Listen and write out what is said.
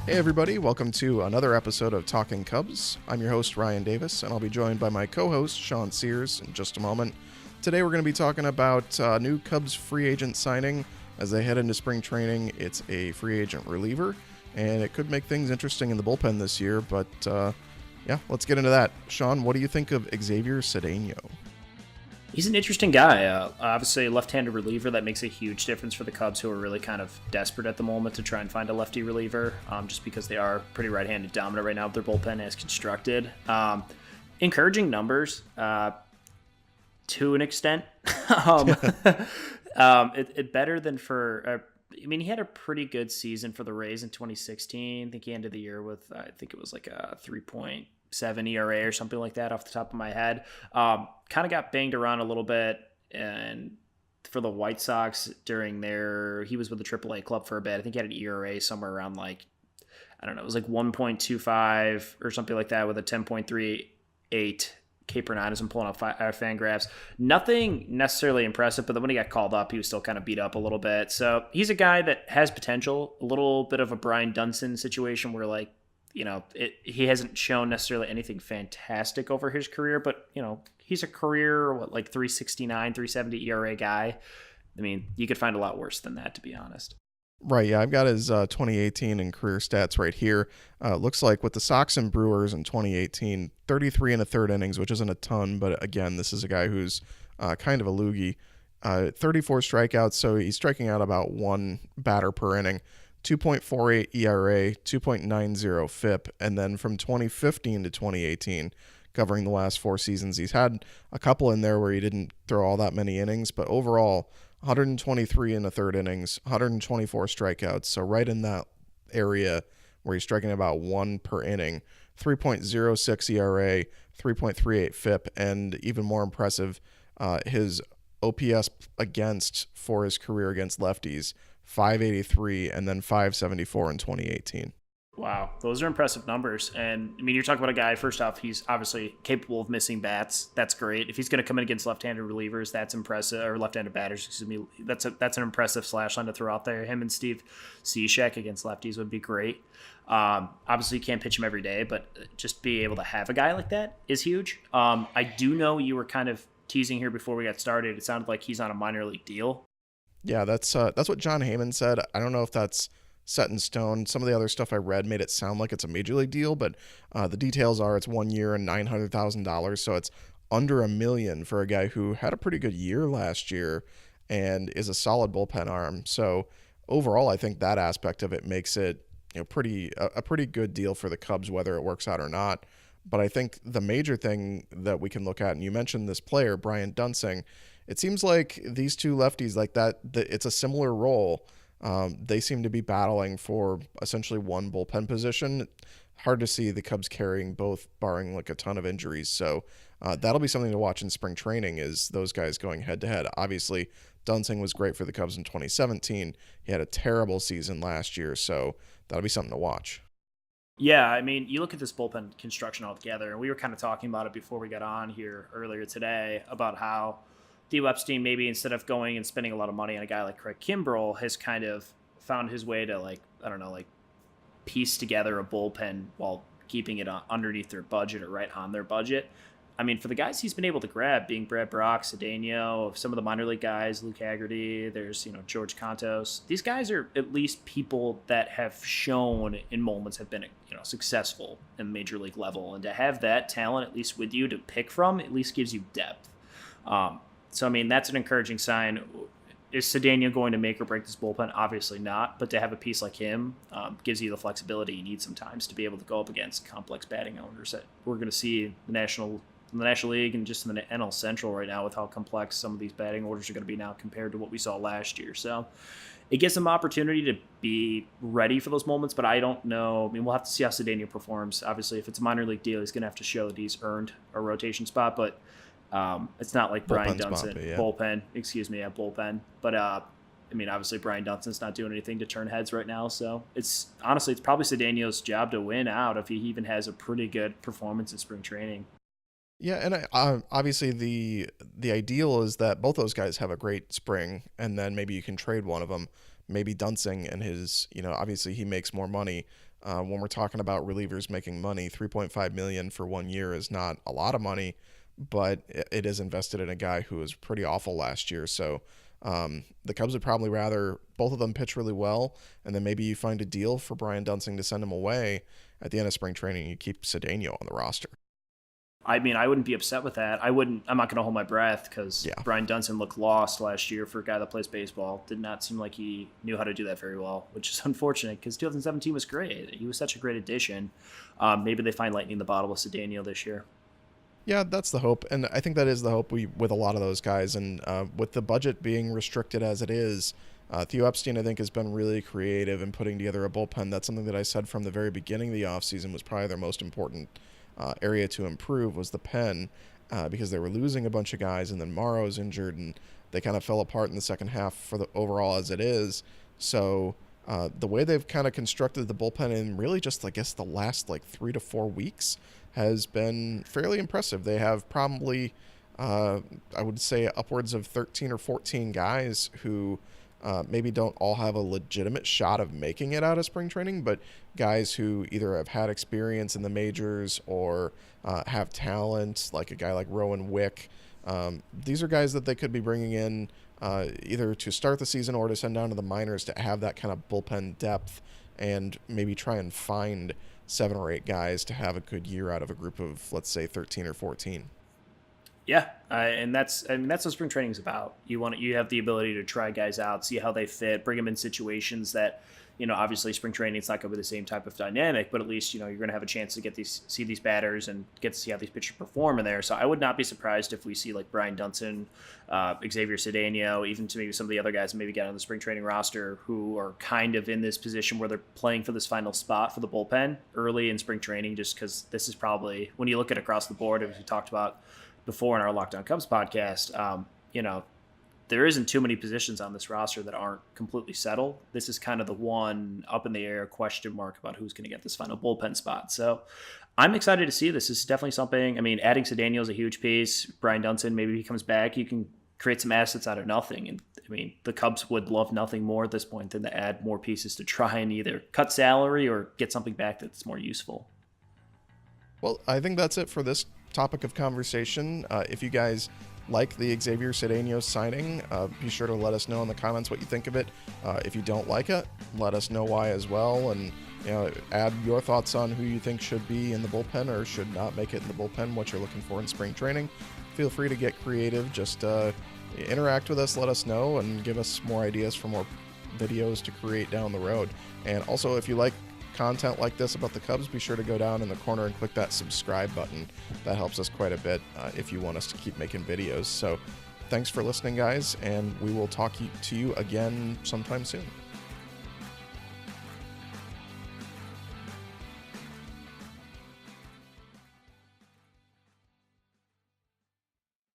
Hey everybody, welcome to another episode of Talking Cubs. I'm your host Ryan Davis, and I'll be joined by my co-host Sean Sears in just a moment. Today we're going to be talking about new Cubs free agent signing. As they head into spring training, it's a free agent reliever, and it could make things interesting in the bullpen this year, but let's get into that. Sean, what do you think of Xavier Cedeño? He's an interesting guy. Obviously, a left-handed reliever. That makes a huge difference for the Cubs, who are really kind of desperate at the moment to try and find a lefty reliever, just because they are pretty right-handed dominant right now with their bullpen as constructed. Encouraging numbers to an extent. It better than for... he had a pretty good season for the Rays in 2016. I think he ended the year with, I think it was like a 3.7 ERA or something like that off the top of my head. Kind of got banged around a little bit, and for the White Sox he was with the AAA club for a bit. I think he had an ERA somewhere around it was like 1.25 or something like that with a 10.38 K per nine as I'm pulling up Fangraphs. Nothing necessarily impressive, but then when he got called up, he was still kind of beat up a little bit. So he's a guy that has potential, a little bit of a Brian Duensing situation where he hasn't shown necessarily anything fantastic over his career, but he's a career 369, 370 ERA guy. You could find a lot worse than that, to be honest. Right, yeah, I've got his 2018 and career stats right here. Looks like with the Sox and Brewers in 2018, 33 and a third innings, which isn't a ton, but again, this is a guy who's kind of a loogie. 34 strikeouts, so he's striking out about one batter per inning. 2.48 ERA, 2.90 FIP, and then from 2015 to 2018, covering the last four seasons, he's had a couple in there where he didn't throw all that many innings, but overall, 123 in the third innings, 124 strikeouts, so right in that area where he's striking about one per inning, 3.06 ERA, 3.38 FIP, and even more impressive, his OPS against for his career against lefties, 583 and then 574 in 2018. Wow, those are impressive numbers. And you're talking about a guy, first off, he's obviously capable of missing bats. That's great. If he's going to come in against left-handed relievers, that's impressive, or left-handed batters, excuse me. That's an impressive slash line to throw out there. Him and Steve Cishek against lefties would be great. Obviously, you can't pitch him every day, but just be able to have a guy like that is huge. I do know you were kind of teasing here before we got started. It sounded like he's on a minor league deal. Yeah, that's what John Heyman said. I don't know if that's set in stone. Some of the other stuff I read made it sound like it's a major league deal, but the details are it's 1 year and $900,000, so it's under $1 million for a guy who had a pretty good year last year and is a solid bullpen arm. So overall, I think that aspect of it makes it a pretty good deal for the Cubs, whether it works out or not. But I think the major thing that we can look at, and you mentioned this player, Brian Duensing, it seems like these two lefties like that it's a similar role. They seem to be battling for essentially one bullpen position. Hard to see the Cubs carrying both, barring a ton of injuries. So that'll be something to watch in spring training, is those guys going head to head. Obviously, Duensing was great for the Cubs in 2017. He had a terrible season last year, so that'll be something to watch. Yeah, you look at this bullpen construction altogether, and we were kind of talking about it before we got on here earlier today about how D. Epstein, maybe instead of going and spending a lot of money on a guy like Craig Kimbrell, has kind of found his way to piece together a bullpen while keeping it underneath their budget or right on their budget. For the guys he's been able to grab, being Brad Brock, Cedeño, some of the minor league guys, Luke Haggerty, there's George Contos. These guys are at least people that have shown in moments have been successful in the major league level, and to have that talent at least with you to pick from at least gives you depth. So, that's an encouraging sign. Is Cedeño going to make or break this bullpen? Obviously not, but to have a piece like him gives you the flexibility you need sometimes to be able to go up against complex batting owners that we're going to see in the National League and just in the NL Central right now with how complex some of these batting orders are going to be now compared to what we saw last year. So it gives them opportunity to be ready for those moments, but I don't know. We'll have to see how Cedeño performs. Obviously, if it's a minor league deal, he's going to have to show that he's earned a rotation spot, but it's not like Brian Duensing bullpen. But obviously Brian Duensing's not doing anything to turn heads right now. So it's probably Cedeño's job to win out if he even has a pretty good performance in spring training. Yeah, and obviously the ideal is that both those guys have a great spring, and then maybe you can trade one of them. Maybe Duensing and his, obviously he makes more money When we're talking about relievers making money, $3.5 million for 1 year is not a lot of money, but it is invested in a guy who was pretty awful last year. So the Cubs would probably rather both of them pitch really well, and then maybe you find a deal for Brian Duensing to send him away at the end of spring training. You keep Cedeño on the roster. I mean, I wouldn't be upset with that. I'm not going to hold my breath because Brian Duensing looked lost last year for a guy that plays baseball. Did not seem like he knew how to do that very well, which is unfortunate because 2017 was great. He was such a great addition. Maybe they find lightning in the bottle with Cedeño this year. Yeah, that's the hope, and I think that is the hope with a lot of those guys. And with the budget being restricted as it is, Theo Epstein, I think, has been really creative in putting together a bullpen. That's something that I said from the very beginning of the offseason was probably their most important area to improve was the pen, because they were losing a bunch of guys, and then Morrow's injured, and they kind of fell apart in the second half for the overall as it is. So the way they've kind of constructed the bullpen in really just, I guess, the last 3 to 4 weeks has been fairly impressive. They have probably, I would say, upwards of 13 or 14 guys who maybe don't all have a legitimate shot of making it out of spring training, but guys who either have had experience in the majors or have talent, like a guy like Rowan Wick. These are guys that they could be bringing in either to start the season or to send down to the minors to have that kind of bullpen depth and maybe try and find 7 or 8 guys to have a good year out of a group of, let's say, 13 or 14. Yeah, and that's what spring training is about. You have the ability to try guys out, see how they fit, bring them in situations that, obviously spring training it's not going to be the same type of dynamic, but at least you're going to have a chance to see these batters and get to see how these pitchers perform in there. So I would not be surprised if we see like Brian Duensing, Xavier Cedeño, even to maybe some of the other guys that maybe get on the spring training roster who are kind of in this position where they're playing for this final spot for the bullpen early in spring training, just because this is probably, when you look at across the board, as we talked about before in our Locked On Cubs podcast, there isn't too many positions on this roster that aren't completely settled. This is kind of the one up in the air question mark about who's going to get this final bullpen spot. So I'm excited to see this. This is definitely something. I mean, adding Cedeño is a huge piece. Brian Duensing, maybe he comes back. You can create some assets out of nothing. And I mean, the Cubs would love nothing more at this point than to add more pieces to try and either cut salary or get something back that's more useful. Well, I think that's it for this topic of conversation. If you guys like the Xavier Cedeño signing, be sure to let us know in the comments what you think of it. If you don't like it, let us know why as well, and add your thoughts on who you think should be in the bullpen or should not make it in the bullpen, what you're looking for in spring training. Feel free to get creative. Just interact with us, let us know, and give us more ideas for more videos to create down the road. And also, if you like content like this about the Cubs, be sure to go down in the corner and click that subscribe button. That helps us quite a bit if you want us to keep making videos. So thanks for listening, guys, and we will talk to you again sometime soon.